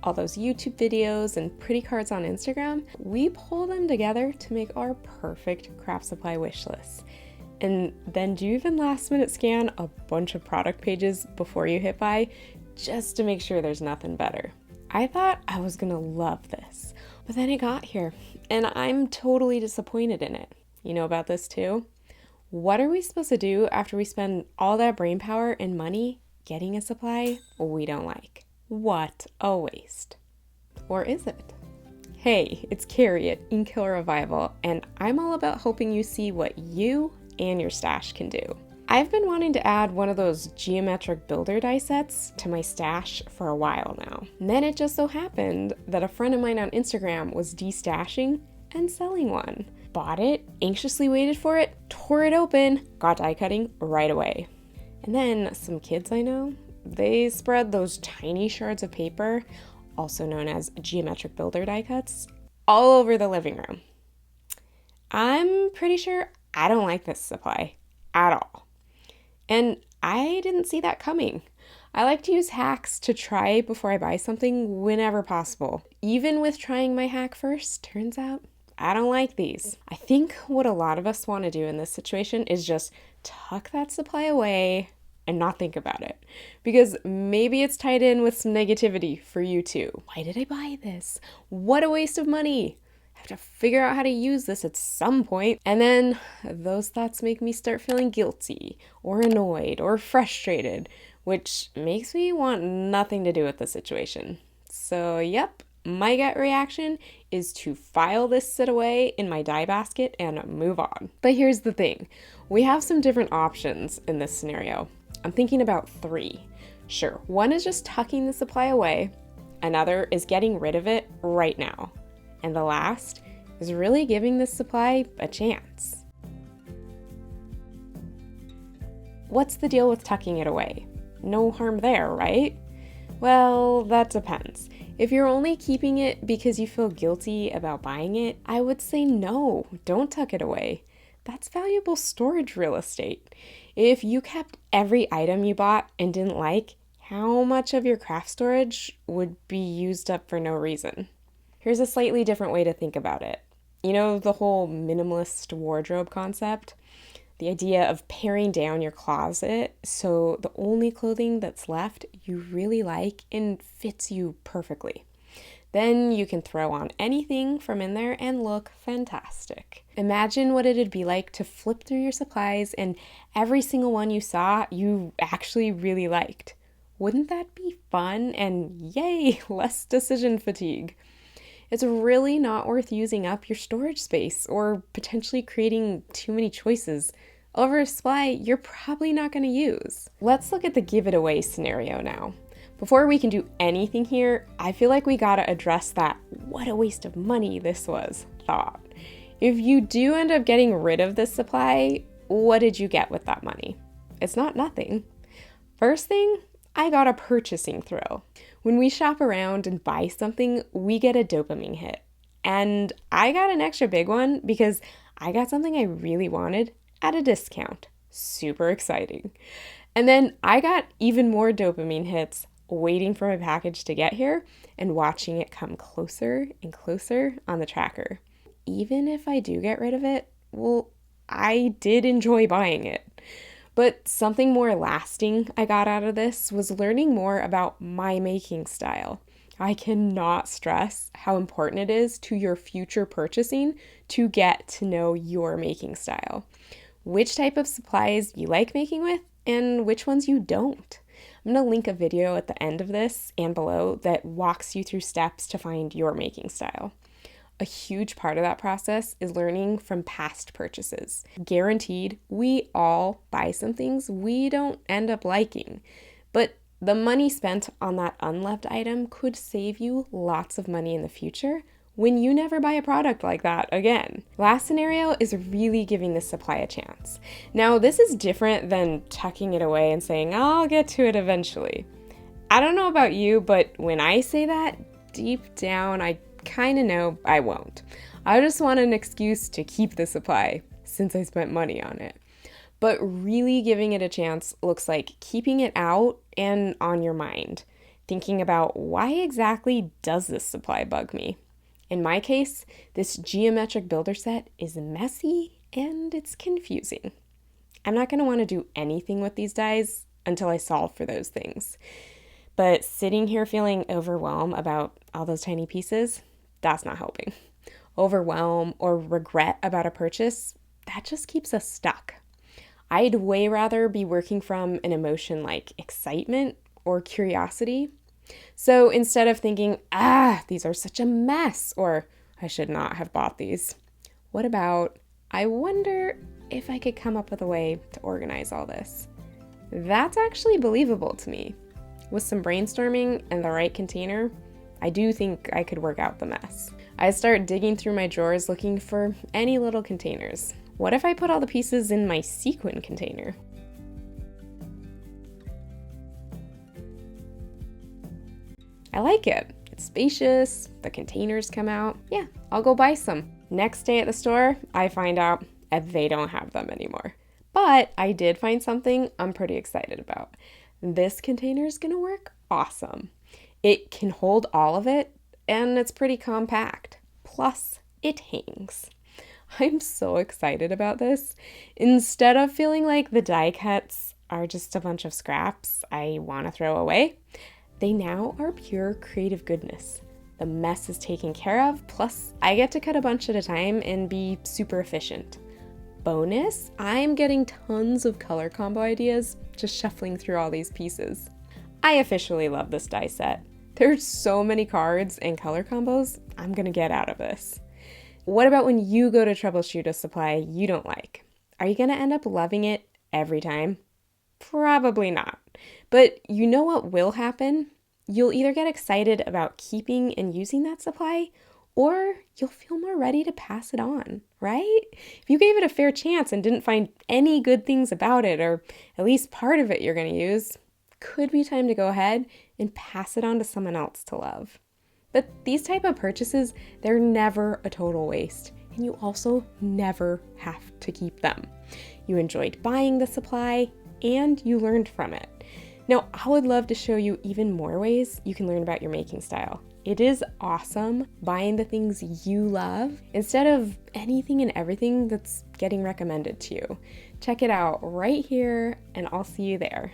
all those YouTube videos and pretty cards on Instagram, we pull them together to make our perfect craft supply wish list. And then do you even last minute scan a bunch of product pages before you hit buy, just to make sure there's nothing better. I thought I was gonna love this, but then it got here and I'm totally disappointed in it. You know about this too? What are we supposed to do after we spend all that brainpower and money getting a supply we don't like? What a waste. Or is it? Hey, it's Carrie at Inkiller Revival, and I'm all about helping you see what you and your stash can do. I've been wanting to add one of those geometric builder die sets to my stash for a while now. And then it just so happened that a friend of mine on Instagram was destashing and selling one. Bought it, anxiously waited for it, tore it open, got die cutting right away. And then some kids I know, they spread those tiny shards of paper, also known as geometric builder die cuts, all over the living room. I'm pretty sure I don't like this supply at all. And I didn't see that coming. I like to use hacks to try before I buy something whenever possible. Even with trying my hack first, turns out I don't like these. I think what a lot of us want to do in this situation is just tuck that supply away and not think about it. Because maybe it's tied in with some negativity for you too. Why did I buy this? What a waste of money. I have to figure out how to use this at some point. And then those thoughts make me start feeling guilty or annoyed or frustrated, which makes me want nothing to do with the situation. So yep, my gut reaction is to file this set away in my die basket and move on. But here's the thing. We have some different options in this scenario. I'm thinking about 3. Sure, one is just tucking the supply away. Another is getting rid of it right now. And the last is really giving this supply a chance. What's the deal with tucking it away? No harm there, right? Well, that depends. If you're only keeping it because you feel guilty about buying it, I would say no, don't tuck it away. That's valuable storage real estate. If you kept every item you bought and didn't like, how much of your craft storage would be used up for no reason? Here's a slightly different way to think about it. You know the whole minimalist wardrobe concept? The idea of paring down your closet so the only clothing that's left you really like and fits you perfectly. Then you can throw on anything from in there and look fantastic. Imagine what it'd be like to flip through your supplies and every single one you saw you actually really liked. Wouldn't that be fun? And yay, less decision fatigue. It's really not worth using up your storage space or potentially creating too many choices over a supply you're probably not going to use. Let's look at the give it away scenario now. Before we can do anything here, I feel like we gotta address that what a waste of money this was thought. If you do end up getting rid of this supply, what did you get with that money? It's not nothing. First thing, I got a purchasing thrill. When we shop around and buy something, we get a dopamine hit. And I got an extra big one because I got something I really wanted at a discount. Super exciting. And then I got even more dopamine hits waiting for my package to get here and watching it come closer and closer on the tracker. Even if I do get rid of it, well, I did enjoy buying it. But something more lasting I got out of this was learning more about my making style. I cannot stress how important it is to your future purchasing to get to know your making style. Which type of supplies you like making with and which ones you don't. I'm going to link a video at the end of this and below that walks you through steps to find your making style. A huge part of that process is learning from past purchases. Guaranteed, we all buy some things we don't end up liking, but the money spent on that unloved item could save you lots of money in the future when you never buy a product like that again. Last scenario is really giving this supply a chance. Now, this is different than tucking it away and saying, I'll get to it eventually. I don't know about you, but when I say that, deep down, I kind of know I won't. I just want an excuse to keep the supply since I spent money on it. But really giving it a chance looks like keeping it out and on your mind. thinking about why exactly does this supply bug me? In my case, this geometric builder set is messy and it's confusing. I'm not going to want to do anything with these dies until I solve for those things. But sitting here feeling overwhelmed about all those tiny pieces, that's not helping. Overwhelm or regret about a purchase, that just keeps us stuck. I'd way rather be working from an emotion like excitement or curiosity. So instead of thinking, these are such a mess, or I should not have bought these, what about, I wonder if I could come up with a way to organize all this? That's actually believable to me. With some brainstorming and the right container, I do think I could work out the mess. I start digging through my drawers looking for any little containers. What if I put all the pieces in my sequin container? I like it. It's spacious, the containers come out. Yeah, I'll go buy some. Next day at the store, I find out they don't have them anymore. But I did find something I'm pretty excited about. This container is gonna work awesome. It can hold all of it, and it's pretty compact. Plus, it hangs. I'm so excited about this. Instead of feeling like the die cuts are just a bunch of scraps I want to throw away, they now are pure creative goodness. The mess is taken care of, plus I get to cut a bunch at a time and be super efficient. Bonus, I'm getting tons of color combo ideas just shuffling through all these pieces. I officially love this die set. There's so many cards and color combos I'm gonna get out of this. What about when you go to troubleshoot a supply you don't like? Are you gonna end up loving it every time? Probably not. But you know what will happen? You'll either get excited about keeping and using that supply, or you'll feel more ready to pass it on, right? If you gave it a fair chance and didn't find any good things about it, or at least part of it you're gonna use, could be time to go ahead and pass it on to someone else to love. But these type of purchases, they're never a total waste, and you also never have to keep them. You enjoyed buying the supply, and you learned from it. Now, I would love to show you even more ways you can learn about your making style. It is awesome buying the things you love instead of anything and everything that's getting recommended to you. Check it out right here, and I'll see you there.